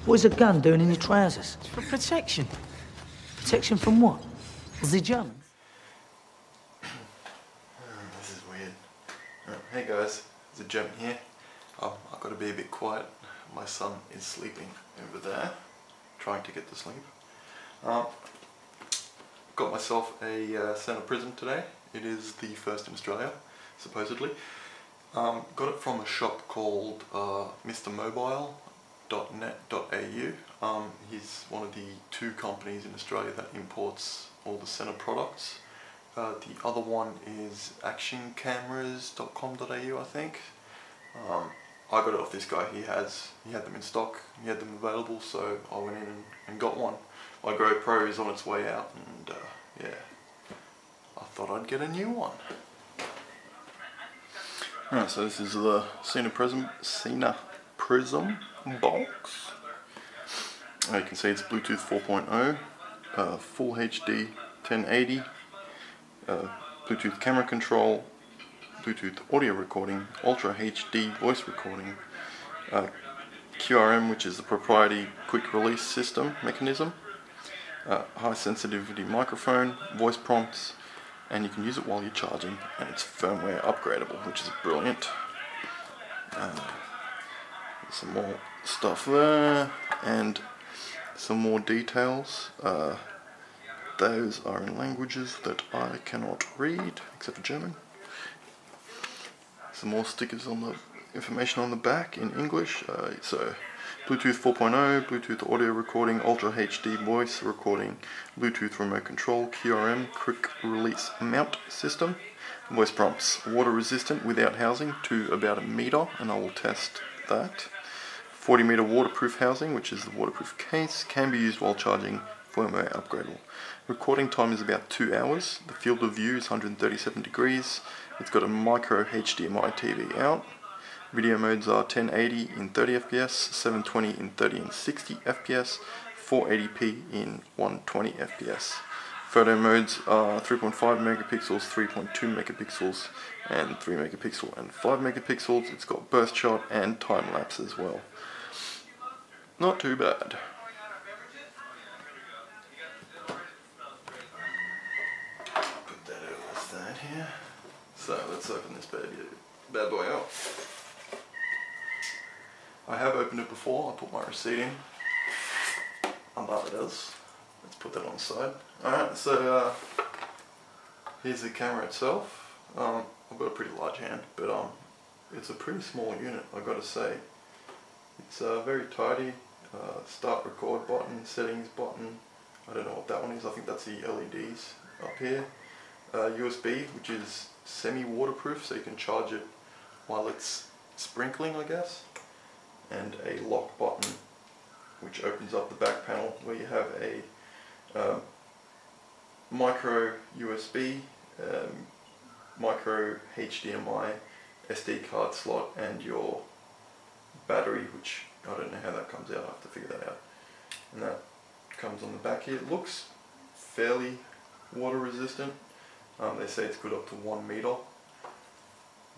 What is a gun doing in your trousers? For protection. Protection from what? The Germans? This is weird. Hey guys, it's a German here. I've got to be a bit quiet. My son is sleeping over there, trying to get to sleep. Got myself a Sena Prism today. It is the first in Australia, supposedly. Got it from a shop called mrmobile.net.au. He's one of the two companies in Australia that imports all the Sena products. The other one is actioncameras.com.au, I think. I got it off this guy. He had them in stock, he had them available, so I went in and got one. My GoPro is on its way out, and yeah, I thought I'd get a new one. Alright, so this is the Sena Prism box. You can see it's Bluetooth 4.0, Full HD 1080, Bluetooth camera control, Bluetooth audio recording, Ultra HD voice recording, QRM, which is the proprietary quick release system mechanism, high sensitivity microphone, voice prompts, and you can use it while you're charging, and it's firmware upgradable, which is brilliant. Some more stuff there, and some more details. Those are in languages that I cannot read, except for German. Some more stickers on the information on the back in English. So Bluetooth 4.0, Bluetooth audio recording, Ultra HD voice recording, Bluetooth remote control, QRM, quick release mount system, voice prompts, water resistant without housing to about 1 meter, and I will test that. 40 meter waterproof housing, which is the waterproof case, can be used while charging, firmware upgradable. Recording time is about 2 hours. The field of view is 137 degrees. It's got a micro HDMI TV out. Video modes are 1080 in 30 FPS, 720 in 30 and 60 FPS, 480p in 120 FPS. Photo modes are 3.5 megapixels, 3.2 megapixels, and 3 megapixel and 5 megapixels. It's got burst shot and time lapse as well. Not too bad. Put that over the stand here. So let's open this bad boy out. I have opened it before. I put my receipt in. And there it is. Let's put that on the side. Alright, so here's the camera itself. I've got a pretty large hand, but it's a pretty small unit, I've got to say. It's very tidy. Start record button, settings button. I don't know what that one is. I think that's the LEDs up here. USB, which is semi-waterproof, so you can charge it while it's sprinkling, I guess. And a lock button, which opens up the back panel, where you have a micro USB, micro HDMI, SD card slot, and your battery, which I don't know how that comes out. I have to figure that out. And that comes on the back here. It looks fairly water resistant. They say it's good up to 1 meter.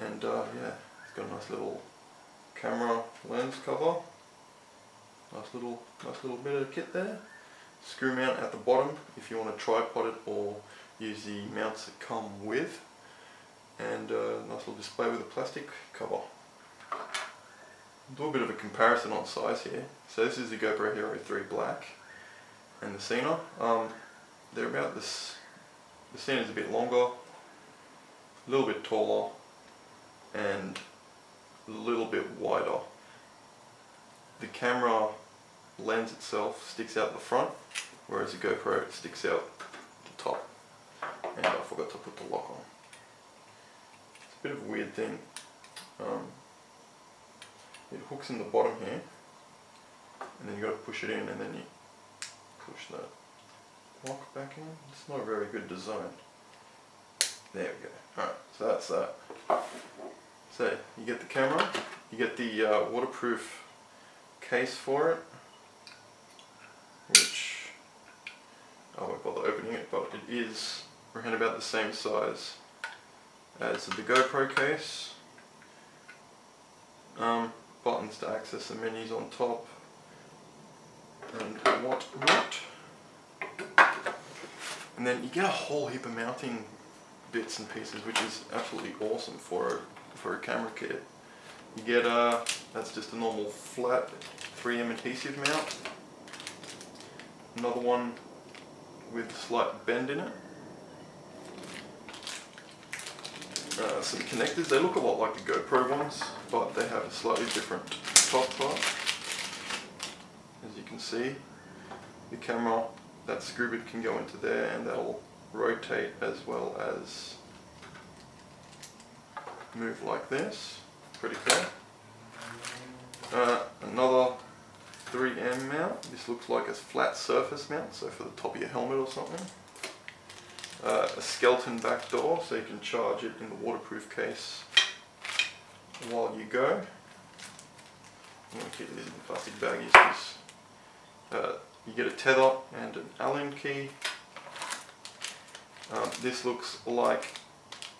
And yeah, it's got a nice little camera lens cover. Nice little bit of kit there. Screw mount at the bottom if you want to tripod it or use the mounts that come with. And nice little display with a plastic cover. Do a bit of a comparison on size here. So this is the GoPro Hero 3 Black and the Sena. They're about this. The Sena is a bit longer, a little bit taller, and a little bit wider. The camera lens itself sticks out the front, whereas the GoPro sticks out the top. And I forgot to put the lock on. It's a bit of a weird thing. It hooks in the bottom here, and then you got to push it in, and then you push that lock back in. It's not a very good design. There we go. Alright, so that's that. So you get the camera, you get the waterproof case for it, which I won't bother opening it, but it is around about the same size as the GoPro case. Buttons to access the menus on top, whatnot. And then you get a whole heap of mounting bits and pieces, which is absolutely awesome for a camera kit. You get that's just a normal flat 3M adhesive mount. Another one with a slight bend in it. Some connectors. They look a lot like the GoPro ones, but they have a slightly different top part. As you can see, the camera, that screw bit can go into there, and that'll rotate as well as move like this. Pretty cool. Another 3M mount. This looks like a flat surface mount, so for the top of your helmet or something. A skeleton back door, so you can charge it in the waterproof case while you go. I'm going to keep these in plastic baggies because you get a tether and an Allen key. This looks like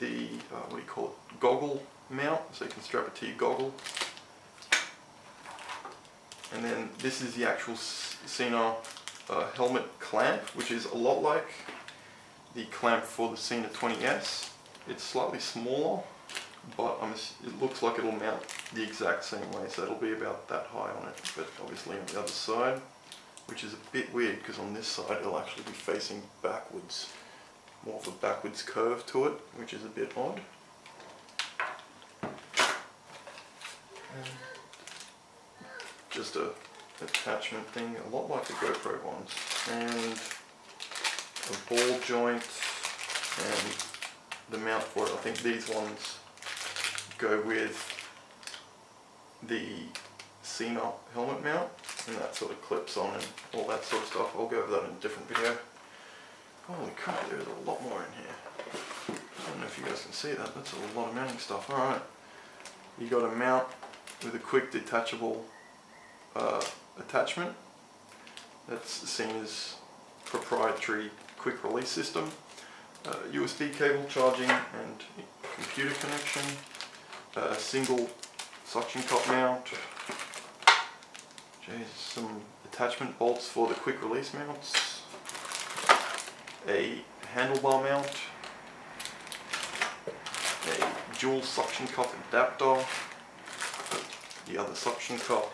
the, what do you call it, goggle mount, so you can strap it to your goggle. And then this is the actual Sena helmet clamp, which is a lot like the clamp for the Sena 20S. It's slightly smaller, but it looks like it'll mount the exact same way, so it'll be about that high on it, but obviously on the other side, which is a bit weird because on this side it'll actually be facing backwards. More of a backwards curve to it, which is a bit odd. Just a attachment thing, a lot like the GoPro ones, and a ball joint and the mount for it. I think these ones go with the Sena helmet mount, and that sort of clips on and all that sort of stuff. I'll go over that in a different video. Holy crap, there's a lot more in here. I don't know if you guys can see that, that's a lot of mounting stuff. Alright, you got a mount with a quick detachable attachment. That's Sena's proprietary quick release system. USB cable charging and computer connection. A single suction cup mount. Some attachment bolts for the quick release mounts. A handlebar mount. A dual suction cup adapter. The other suction cup.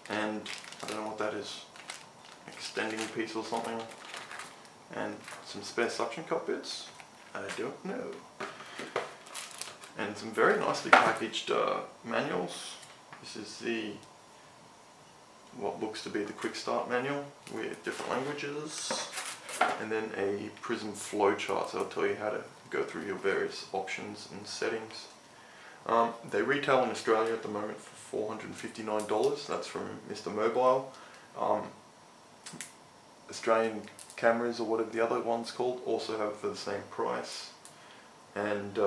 And I don't know what that is. Extending piece or something. And some spare suction cup bits. I don't know. And some very nicely packaged manuals. This is the what looks to be the quick start manual with different languages, and then a Prism flow chart, so it'll tell you how to go through your various options and settings. They retail in Australia at the moment for $459. That's from Mr. Mobile. Australian cameras, or whatever the other one's called, also have it for the same price, and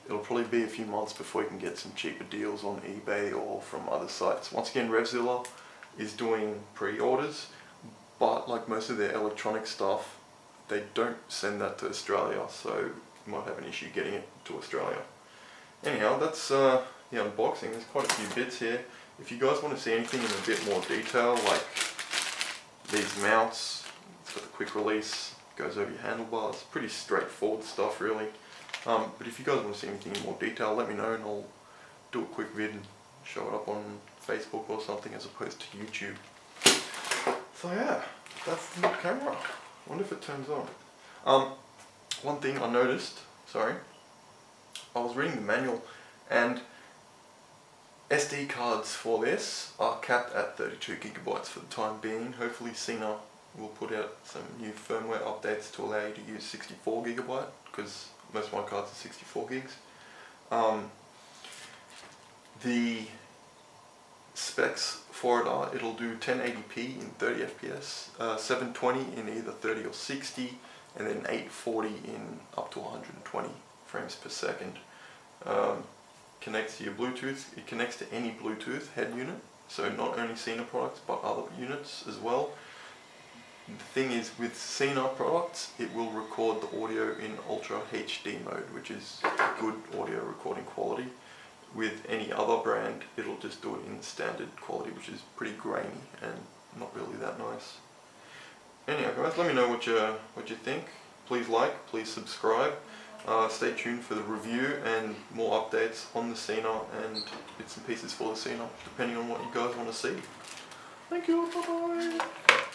it'll probably be a few months before you can get some cheaper deals on eBay or from other sites. Once again, RevZilla is doing pre-orders, but like most of their electronic stuff, they don't send that to Australia, so you might have an issue getting it to Australia. Anyhow, that's the unboxing. There's quite a few bits here. If you guys want to see anything in a bit more detail, like these mounts, it's got the quick release, goes over your handlebars, pretty straightforward stuff really. But if you guys want to see anything in more detail, let me know and I'll do a quick vid and show it up on Facebook or something as opposed to YouTube. So yeah, that's the new camera. I wonder if it turns on. One thing I noticed, I was reading the manual, and SD cards for this are capped at 32 gigabytes for the time being. Hopefully Sena will put out some new firmware updates to allow you to use 64 gigabyte, because most of my cards are 64 gigs. The specs for it are, it'll do 1080p in 30 FPS, 720 in either 30 or 60, and then 840 in up to 120 frames per second. Connects to your Bluetooth. It connects to any Bluetooth head unit, so not only Sena products but other units as well. The thing is, with Sena products, it will record the audio in Ultra HD mode, which is good audio recording quality. with any other brand, it'll just do it in the standard quality, which is pretty grainy and not really that nice. Anyway guys, let me know what you think. Please like, please subscribe. Stay tuned for the review and more updates on the Sena and bits and pieces for the Sena, depending on what you guys want to see. Thank you, bye bye!